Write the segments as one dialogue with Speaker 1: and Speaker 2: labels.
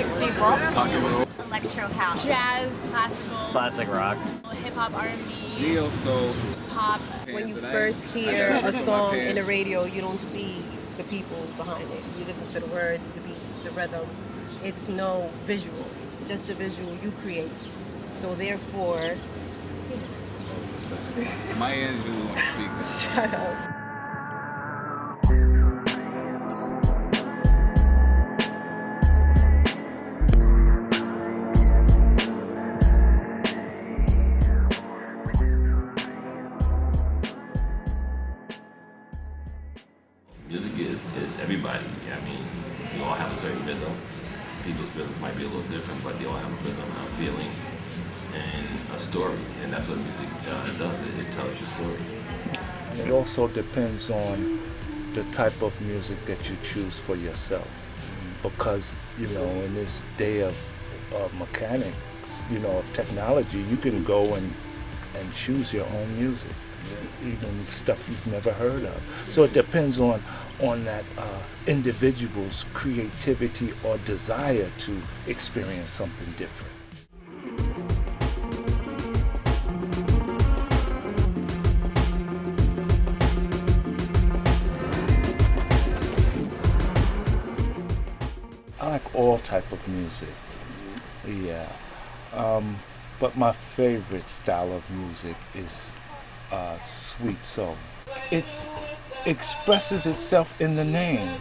Speaker 1: type C rock,
Speaker 2: Electro house.
Speaker 1: jazz, classical,
Speaker 3: Classic rock.
Speaker 1: hip hop, R&B,
Speaker 4: Neo soul.
Speaker 1: pop.
Speaker 5: When you first hear a song in the radio, you don't see the people behind it. You listen to the words, the beats, the rhythm. It's no visual, just the visual you create. So therefore,
Speaker 4: My ears really want to speak.
Speaker 5: shut up.
Speaker 6: Music is everybody. I mean, we all have a certain rhythm. People's rhythms might be a little different, but they all have a rhythm, a feeling, and a story. And that's what music does. It tells your story.
Speaker 7: It also depends on the type of music that you choose for yourself. Because, in this day of mechanics, of technology, you can go and choose your own music, even stuff you've never heard of. So it depends on that individual's creativity or desire to experience something different. I like all type of music, yeah. But my favorite style of music is sweet soul. It expresses itself in the name.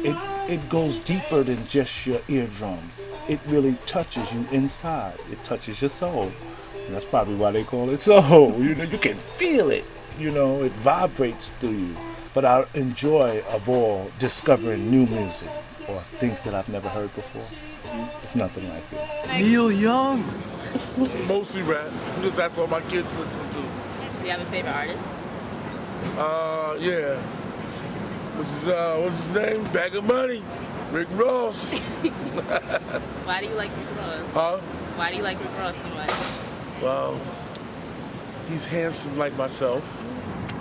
Speaker 7: It goes deeper than just your eardrums. It really touches you inside. It touches your soul. And that's probably why they call it soul. You can feel it. It vibrates through you. But I enjoy of all discovering new music or things that I've never heard before. It's nothing like it.
Speaker 3: Neil Young.
Speaker 8: Mostly rap, because that's what my kids listen to.
Speaker 1: Do you have a favorite artist?
Speaker 8: Yeah. What's his name? Bag of Money. Rick Ross.
Speaker 1: Why do you like Rick Ross?
Speaker 8: Huh?
Speaker 1: Why do you like Rick Ross so much?
Speaker 8: Well, he's handsome like myself.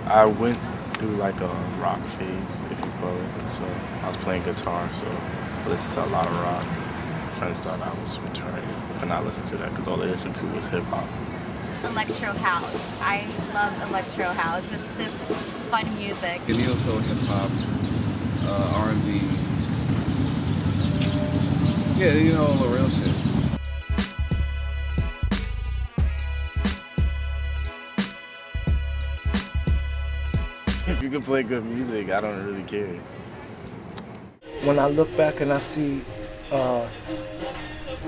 Speaker 9: I went through like a rock phase, if you call it. So I was playing guitar, so I listened to a lot of rock. Friends thought I was retarded when I listened to that because all they listened to was hip hop.
Speaker 2: Electro house. I love electro house. It's just fun music.
Speaker 4: Neo soul, hip hop, R&B. Yeah, all the real shit.
Speaker 9: If you can play good music, I don't really care.
Speaker 7: When I look back and I see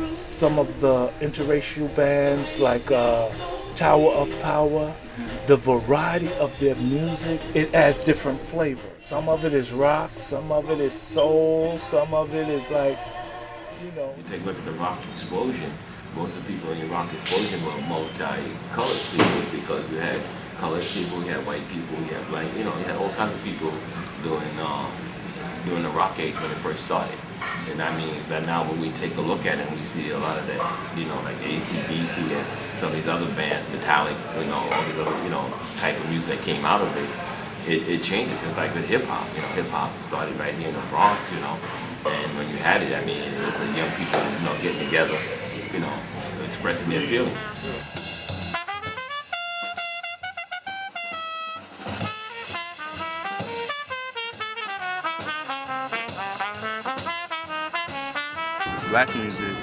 Speaker 7: some of the interracial bands like Tower of Power, the variety of their music, it adds different flavors. Some of it is rock, some of it is soul, some of it is like,
Speaker 6: If you take a look at the rock explosion, most of the people in the rock explosion were multi-colored people because you had colored people, you had white people, you had black, you had all kinds of people during the rock age when it first started. And I mean, that now when we take a look at it, we see a lot of that, like AC/DC and some of these other bands, Metallic, all these other, type of music that came out of it. It changes, just like with hip hop. Hip hop started right here in the Bronx, and when you had it, I mean, it was the young people, getting together, expressing their feelings.
Speaker 9: Black music,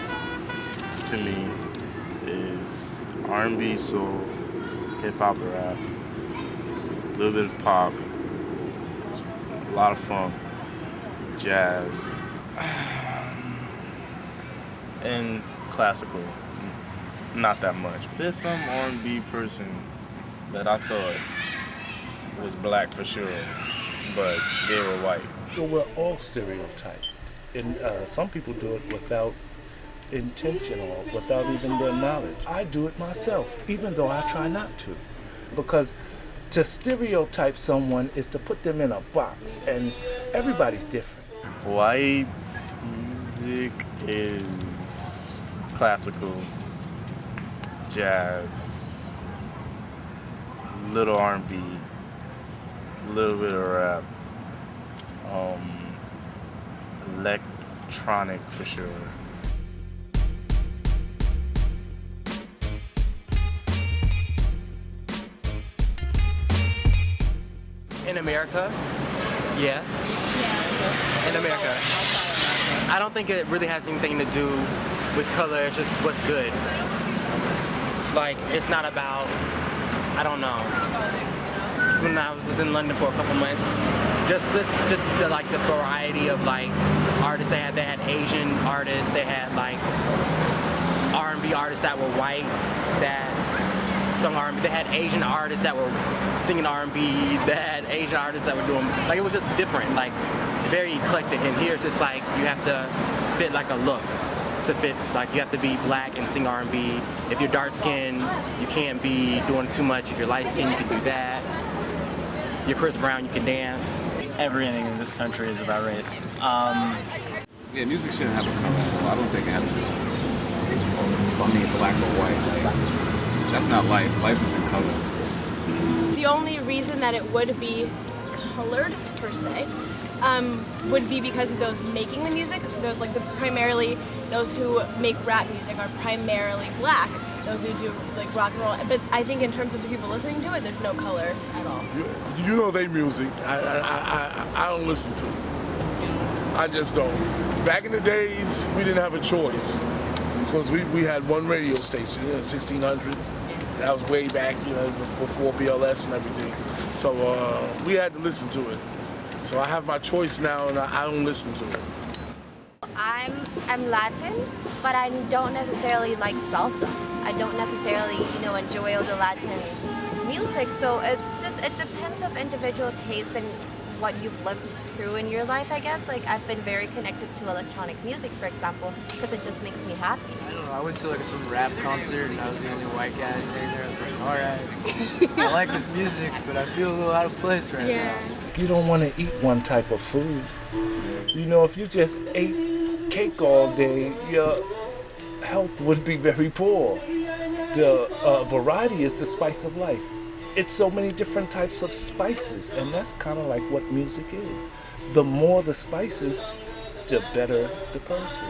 Speaker 9: to me, is R&B, soul, hip-hop, rap, a little bit of pop, it's a lot of funk, jazz, and classical. Not that much. There's some R&B person that I thought was black for sure, but they were white.
Speaker 7: we're all stereotyped. And some people do it without intention or without even their knowledge. I do it myself, even though I try not to. Because to stereotype someone is to put them in a box, and everybody's different.
Speaker 9: White music is classical, jazz, little R&B, little bit of rap, electronic for sure.
Speaker 3: In America, yeah. In America. I don't think it really has anything to do with color. It's just what's good. Like, it's not about, I don't know. When I was in London for a couple months, just the variety of like artists they had Asian artists, they had like R&B artists that were white, that sung R&B, they had Asian artists that were singing R&B, they had Asian artists that were doing, like it was just different, like very eclectic. And here it's just like you have to fit like a look to fit, like you have to be black and sing R&B. If you're dark skinned, you can't be doing too much. If you're light skinned, you can do that. If you're Chris Brown, you can dance.
Speaker 10: Everything in this country is about race.
Speaker 4: Yeah, music shouldn't have a color. I don't think it has to be black or white. Like, that's not life. Life is in color.
Speaker 11: The only reason that it would be colored per se would be because of those making the music. Those primarily those who make rap music are primarily black. Those who do like rock and roll, but I think in terms of the people listening to it, there's no color at all.
Speaker 8: You know they music. I don't listen to it. I just don't. Back in the days, we didn't have a choice because we had one radio station, 1600. That was way back, before BLS and everything. So we had to listen to it. So I have my choice now, and I don't listen to it.
Speaker 2: I'm Latin, but I don't necessarily like salsa. I don't necessarily, enjoy all the Latin music. So it depends of individual taste and what you've lived through in your life, I guess. Like I've been very connected to electronic music, for example, because it just makes me happy.
Speaker 10: I don't know, I went to like some rap concert and I was the only white guy sitting there. I was like, alright, I like this music, but I feel a little out of place right now.
Speaker 7: You don't want to eat one type of food. If you just ate cake all day, your health would be very poor. The variety is the spice of life. It's so many different types of spices, and that's kind of like what music is. The more the spices, the better the person.